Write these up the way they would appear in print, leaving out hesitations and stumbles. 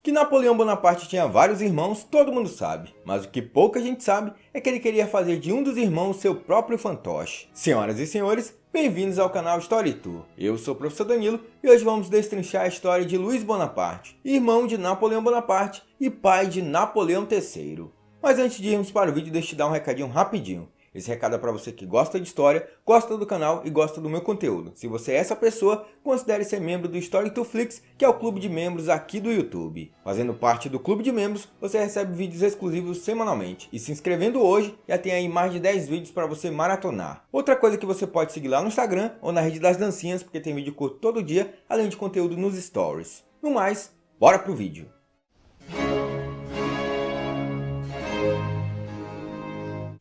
Que Napoleão Bonaparte tinha vários irmãos, todo mundo sabe, mas o que pouca gente sabe é que ele queria fazer de um dos irmãos seu próprio fantoche. Senhoras e senhores, bem-vindos ao canal Story Tour. Eu sou o professor Danilo e hoje vamos destrinchar a história de Luís Bonaparte, irmão de Napoleão Bonaparte e pai de Napoleão III. Mas antes de irmos para o vídeo, deixa eu te dar um recadinho rapidinho. Esse recado é para você que gosta de história, gosta do canal e gosta do meu conteúdo. Se você é essa pessoa, considere ser membro do Story Tour Flix, que é o clube de membros aqui do YouTube. Fazendo parte do clube de membros, você recebe vídeos exclusivos semanalmente. E se inscrevendo hoje, já tem aí mais de 10 vídeos para você maratonar. Outra coisa que você pode seguir lá no Instagram ou na Rede das Dancinhas, porque tem vídeo curto todo dia, além de conteúdo nos stories. No mais, bora pro vídeo!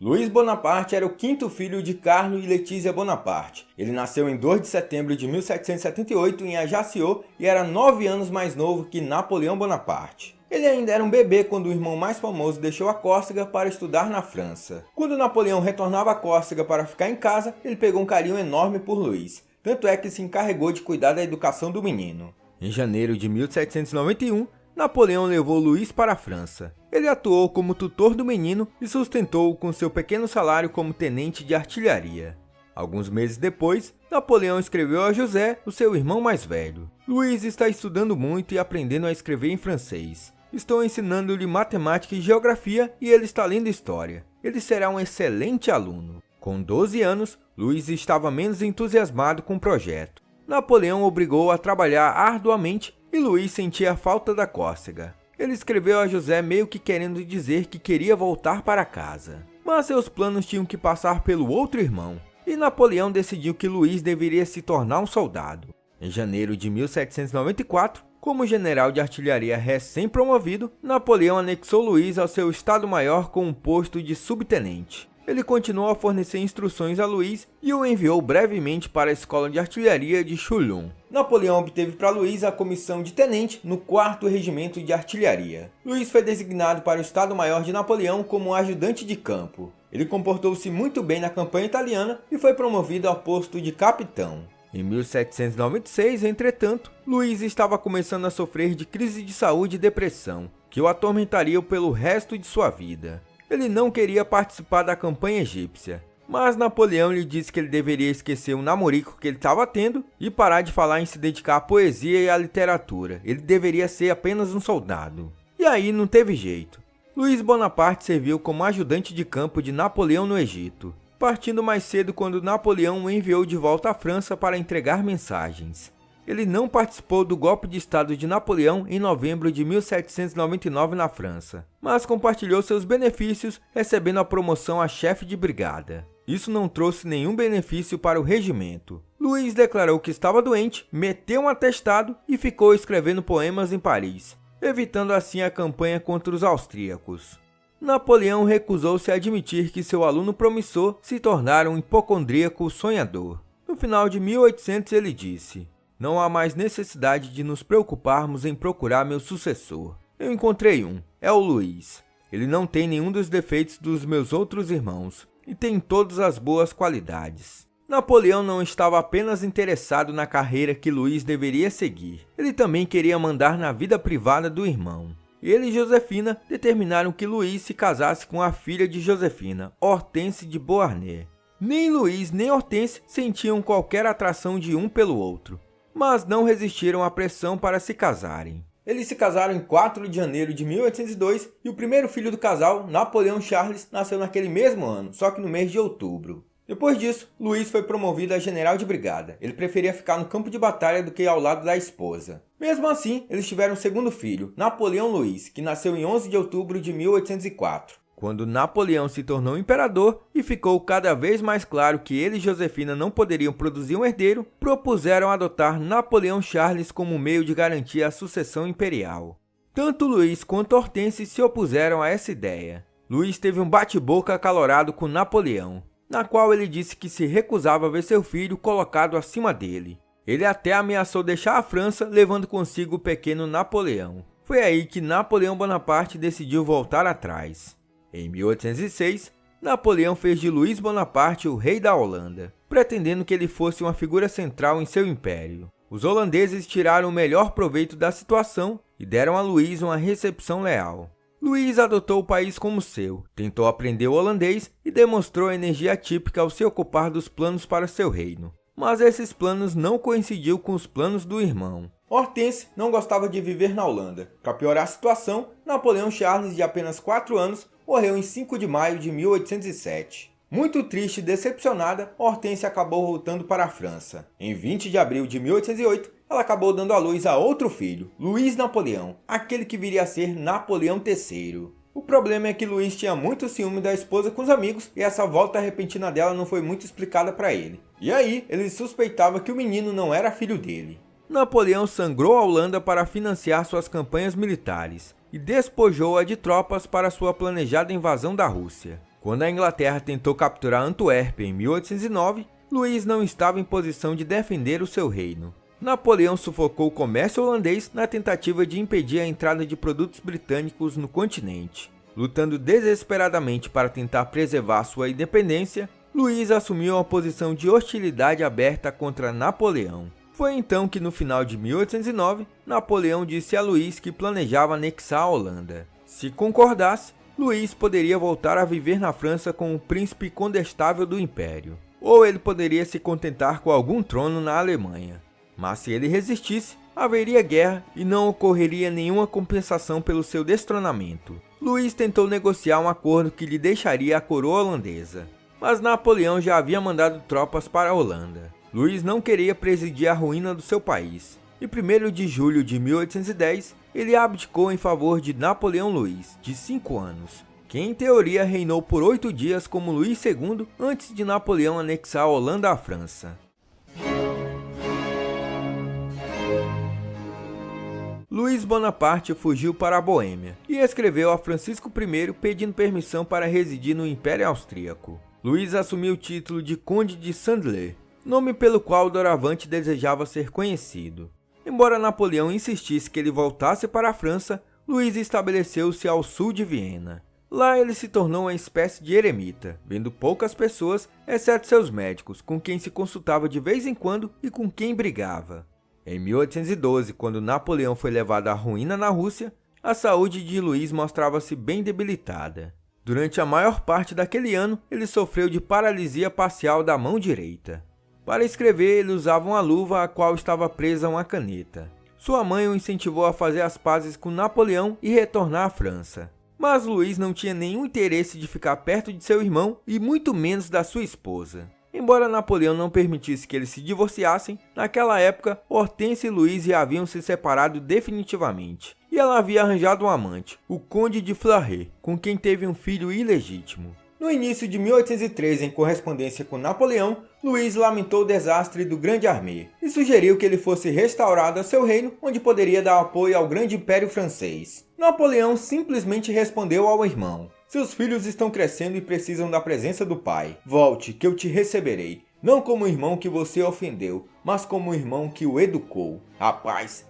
Luís Bonaparte era o quinto filho de Carlo e Letícia Bonaparte. Ele nasceu em 2 de setembro de 1778 em Ajaccio e era 9 anos mais novo que Napoleão Bonaparte. Ele ainda era um bebê quando o irmão mais famoso deixou a Córcega para estudar na França. Quando Napoleão retornava à Córcega para ficar em casa, ele pegou um carinho enorme por Luís, tanto é que se encarregou de cuidar da educação do menino. Em janeiro de 1791, Napoleão levou Luís para a França. Ele atuou como tutor do menino e sustentou-o com seu pequeno salário como tenente de artilharia. Alguns meses depois, Napoleão escreveu a José, o seu irmão mais velho: Luís está estudando muito e aprendendo a escrever em francês. Estou ensinando-lhe matemática e geografia e ele está lendo história. Ele será um excelente aluno. Com 12 anos, Luís estava menos entusiasmado com o projeto. Napoleão o obrigou a trabalhar arduamente e Luís sentia a falta da Córcega. Ele escreveu a José meio que querendo dizer que queria voltar para casa. Mas seus planos tinham que passar pelo outro irmão, e Napoleão decidiu que Luís deveria se tornar um soldado. Em janeiro de 1794, como general de artilharia recém-promovido, Napoleão anexou Luís ao seu estado-maior com um posto de subtenente. Ele continuou a fornecer instruções a Luís e o enviou brevemente para a escola de artilharia de Choulun. Napoleão obteve para Luís a comissão de tenente no 4º Regimento de Artilharia. Luís foi designado para o Estado-Maior de Napoleão como ajudante de campo. Ele comportou-se muito bem na campanha italiana e foi promovido ao posto de capitão. Em 1796, entretanto, Luís estava começando a sofrer de crise de saúde e depressão, que o atormentariam pelo resto de sua vida. Ele não queria participar da campanha egípcia, mas Napoleão lhe disse que ele deveria esquecer o namorico que ele estava tendo e parar de falar em se dedicar à poesia e à literatura. Ele deveria ser apenas um soldado. E aí não teve jeito. Luís Bonaparte serviu como ajudante de campo de Napoleão no Egito, partindo mais cedo quando Napoleão o enviou de volta à França para entregar mensagens. Ele não participou do golpe de estado de Napoleão em novembro de 1799 na França, mas compartilhou seus benefícios recebendo a promoção a chefe de brigada. Isso não trouxe nenhum benefício para o regimento. Luís declarou que estava doente, meteu um atestado e ficou escrevendo poemas em Paris, evitando assim a campanha contra os austríacos. Napoleão recusou-se a admitir que seu aluno promissor se tornara um hipocondríaco sonhador. No final de 1800 ele disse: "Não há mais necessidade de nos preocuparmos em procurar meu sucessor. Eu encontrei um, é o Luís. Ele não tem nenhum dos defeitos dos meus outros irmãos e tem todas as boas qualidades." Napoleão não estava apenas interessado na carreira que Luís deveria seguir. Ele também queria mandar na vida privada do irmão. Ele e Josefina determinaram que Luís se casasse com a filha de Josefina, Hortense de Beauharnais. Nem Luís nem Hortense sentiam qualquer atração de um pelo outro, mas não resistiram à pressão para se casarem. Eles se casaram em 4 de janeiro de 1802 e o primeiro filho do casal, Napoleão Charles, nasceu naquele mesmo ano, só que no mês de outubro. Depois disso, Luís foi promovido a general de brigada. Ele preferia ficar no campo de batalha do que ao lado da esposa. Mesmo assim, eles tiveram um segundo filho, Napoleão Luís, que nasceu em 11 de outubro de 1804. Quando Napoleão se tornou imperador e ficou cada vez mais claro que ele e Josefina não poderiam produzir um herdeiro, propuseram adotar Napoleão Charles como meio de garantir a sucessão imperial. Tanto Luís quanto Hortense se opuseram a essa ideia. Luís teve um bate-boca acalorado com Napoleão, na qual ele disse que se recusava a ver seu filho colocado acima dele. Ele até ameaçou deixar a França, levando consigo o pequeno Napoleão. Foi aí que Napoleão Bonaparte decidiu voltar atrás. Em 1806, Napoleão fez de Luís Bonaparte o rei da Holanda, pretendendo que ele fosse uma figura central em seu império. Os holandeses tiraram o melhor proveito da situação e deram a Luís uma recepção leal. Luís adotou o país como seu, tentou aprender o holandês e demonstrou a energia típica ao se ocupar dos planos para seu reino. Mas esses planos não coincidiam com os planos do irmão. Hortense não gostava de viver na Holanda. Para piorar a situação, Napoleão Charles, de apenas 4 anos, morreu em 5 de maio de 1807. Muito triste e decepcionada, Hortense acabou voltando para a França. Em 20 de abril de 1808, ela acabou dando à luz a outro filho, Luís Napoleão, aquele que viria a ser Napoleão III. O problema é que Luís tinha muito ciúme da esposa com os amigos e essa volta repentina dela não foi muito explicada para ele. E aí, ele suspeitava que o menino não era filho dele. Napoleão sangrou a Holanda para financiar suas campanhas militares e despojou-a de tropas para sua planejada invasão da Rússia. Quando a Inglaterra tentou capturar Antuérpia em 1809, Luís não estava em posição de defender o seu reino. Napoleão sufocou o comércio holandês na tentativa de impedir a entrada de produtos britânicos no continente. Lutando desesperadamente para tentar preservar sua independência, Luís assumiu uma posição de hostilidade aberta contra Napoleão. Foi então que no final de 1809, Napoleão disse a Luís que planejava anexar a Holanda. Se concordasse, Luís poderia voltar a viver na França como o príncipe condestável do império. Ou ele poderia se contentar com algum trono na Alemanha. Mas se ele resistisse, haveria guerra e não ocorreria nenhuma compensação pelo seu destronamento. Luís tentou negociar um acordo que lhe deixaria a coroa holandesa. Mas Napoleão já havia mandado tropas para a Holanda. Luís não queria presidir a ruína do seu país. E 1º de julho de 1810, ele abdicou em favor de Napoleão Luís, de 5 anos, que em teoria reinou por 8 dias como Luís II antes de Napoleão anexar a Holanda à França. Luís Bonaparte fugiu para a Boêmia e escreveu a Francisco I pedindo permissão para residir no Império Austríaco. Luís assumiu o título de Conde de Sandler, nome pelo qual doravante desejava ser conhecido. Embora Napoleão insistisse que ele voltasse para a França, Luís estabeleceu-se ao sul de Viena. Lá ele se tornou uma espécie de eremita, vendo poucas pessoas, exceto seus médicos, com quem se consultava de vez em quando e com quem brigava. Em 1812, quando Napoleão foi levado à ruína na Rússia, a saúde de Luís mostrava-se bem debilitada. Durante a maior parte daquele ano, ele sofreu de paralisia parcial da mão direita. Para escrever, ele usava uma luva a qual estava presa uma caneta. Sua mãe o incentivou a fazer as pazes com Napoleão e retornar à França. Mas Luís não tinha nenhum interesse de ficar perto de seu irmão e muito menos da sua esposa. Embora Napoleão não permitisse que eles se divorciassem, naquela época, Hortense e Luís já haviam se separado definitivamente. E ela havia arranjado um amante, o Conde de Fleury, com quem teve um filho ilegítimo. No início de 1813, em correspondência com Napoleão, Luís lamentou o desastre do Grande Armée e sugeriu que ele fosse restaurado a seu reino, onde poderia dar apoio ao Grande Império Francês. Napoleão simplesmente respondeu ao irmão: "Seus filhos estão crescendo e precisam da presença do pai. Volte, que eu te receberei, não como o irmão que você ofendeu, mas como o irmão que o educou." Rapaz,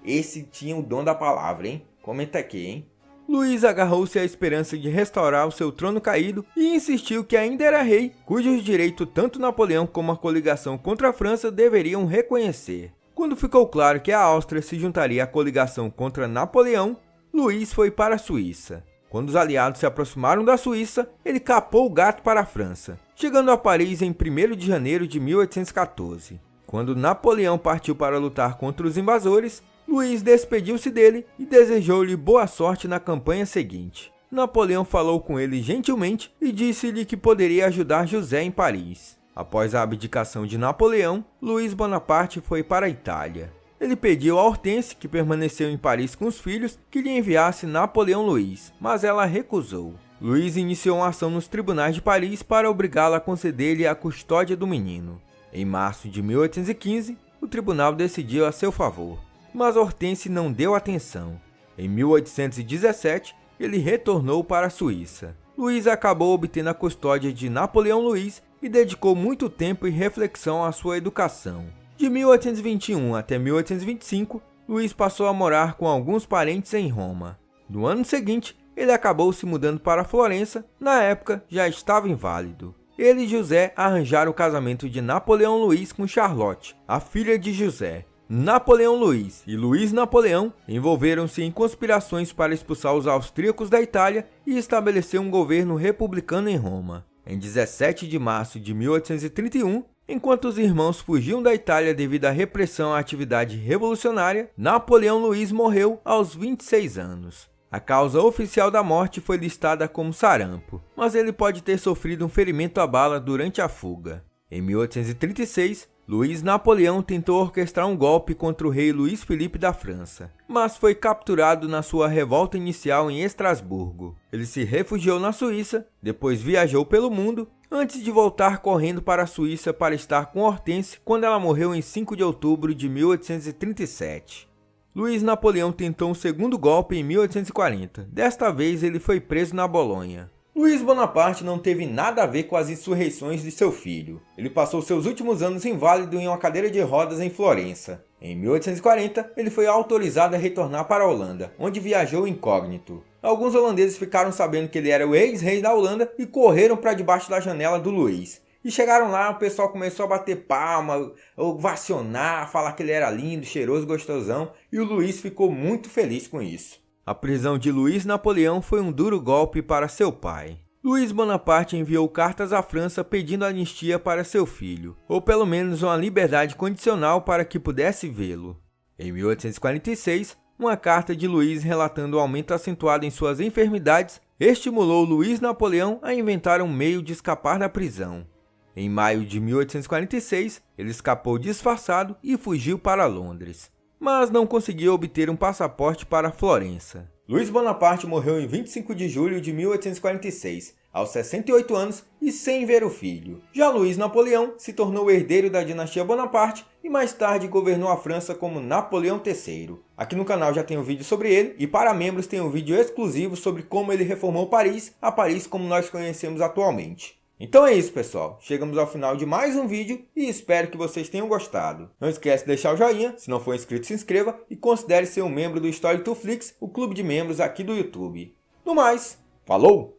esse tinha o dom da palavra, hein? Comenta aqui, hein? Luís agarrou-se à esperança de restaurar o seu trono caído e insistiu que ainda era rei, cujos direitos tanto Napoleão como a coligação contra a França deveriam reconhecer. Quando ficou claro que a Áustria se juntaria à coligação contra Napoleão, Luís foi para a Suíça. Quando os aliados se aproximaram da Suíça, ele capou o gato para a França, chegando a Paris em 1º de janeiro de 1814. Quando Napoleão partiu para lutar contra os invasores, Luís despediu-se dele e desejou-lhe boa sorte na campanha seguinte. Napoleão falou com ele gentilmente e disse-lhe que poderia ajudar José em Paris. Após a abdicação de Napoleão, Luís Bonaparte foi para a Itália. Ele pediu a Hortense, que permaneceu em Paris com os filhos, que lhe enviasse Napoleão Luís, mas ela recusou. Luís iniciou uma ação nos tribunais de Paris para obrigá-la a conceder-lhe a custódia do menino. Em março de 1815, o tribunal decidiu a seu favor, mas Hortense não deu atenção. Em 1817, ele retornou para a Suíça. Luís acabou obtendo a custódia de Napoleão Luís e dedicou muito tempo e reflexão à sua educação. De 1821 até 1825, Luís passou a morar com alguns parentes em Roma. No ano seguinte, ele acabou se mudando para Florença, na época já estava inválido. Ele e José arranjaram o casamento de Napoleão Luís com Charlotte, a filha de José. Napoleão Luís e Luís Napoleão envolveram-se em conspirações para expulsar os austríacos da Itália e estabelecer um governo republicano em Roma. Em 17 de março de 1831, enquanto os irmãos fugiam da Itália devido à repressão à atividade revolucionária, Napoleão Luís morreu aos 26 anos. A causa oficial da morte foi listada como sarampo, mas ele pode ter sofrido um ferimento à bala durante a fuga. Em 1836, Luís Napoleão tentou orquestrar um golpe contra o rei Luís Felipe da França, mas foi capturado na sua revolta inicial em Estrasburgo. Ele se refugiou na Suíça, depois viajou pelo mundo, antes de voltar correndo para a Suíça para estar com Hortense quando ela morreu em 5 de outubro de 1837. Luís Napoleão tentou um segundo golpe em 1840. Desta vez ele foi preso na Bolonha. Luís Bonaparte não teve nada a ver com as insurreições de seu filho. Ele passou seus últimos anos inválido em uma cadeira de rodas em Florença. Em 1840, ele foi autorizado a retornar para a Holanda, onde viajou incógnito. Alguns holandeses ficaram sabendo que ele era o ex-rei da Holanda e correram para debaixo da janela do Luís. E chegaram lá, o pessoal começou a bater palma, ovacionar, falar que ele era lindo, cheiroso, gostosão, e o Luís ficou muito feliz com isso. A prisão de Luís Napoleão foi um duro golpe para seu pai. Luís Bonaparte enviou cartas à França pedindo anistia para seu filho, ou pelo menos uma liberdade condicional para que pudesse vê-lo. Em 1846, uma carta de Luís relatando o aumento acentuado em suas enfermidades estimulou Luís Napoleão a inventar um meio de escapar da prisão. Em maio de 1846, ele escapou disfarçado e fugiu para Londres, mas não conseguiu obter um passaporte para Florença. Luís Bonaparte morreu em 25 de julho de 1846, aos 68 anos e sem ver o filho. Já Luís Napoleão se tornou herdeiro da dinastia Bonaparte e mais tarde governou a França como Napoleão III. Aqui no canal já tem um vídeo sobre ele e para membros tem um vídeo exclusivo sobre como ele reformou Paris, a Paris como nós conhecemos atualmente. Então é isso, pessoal. Chegamos ao final de mais um vídeo e espero que vocês tenham gostado. Não esquece de deixar o joinha, se não for inscrito se inscreva e considere ser um membro do Story2Flix, o clube de membros aqui do YouTube. No mais, falou!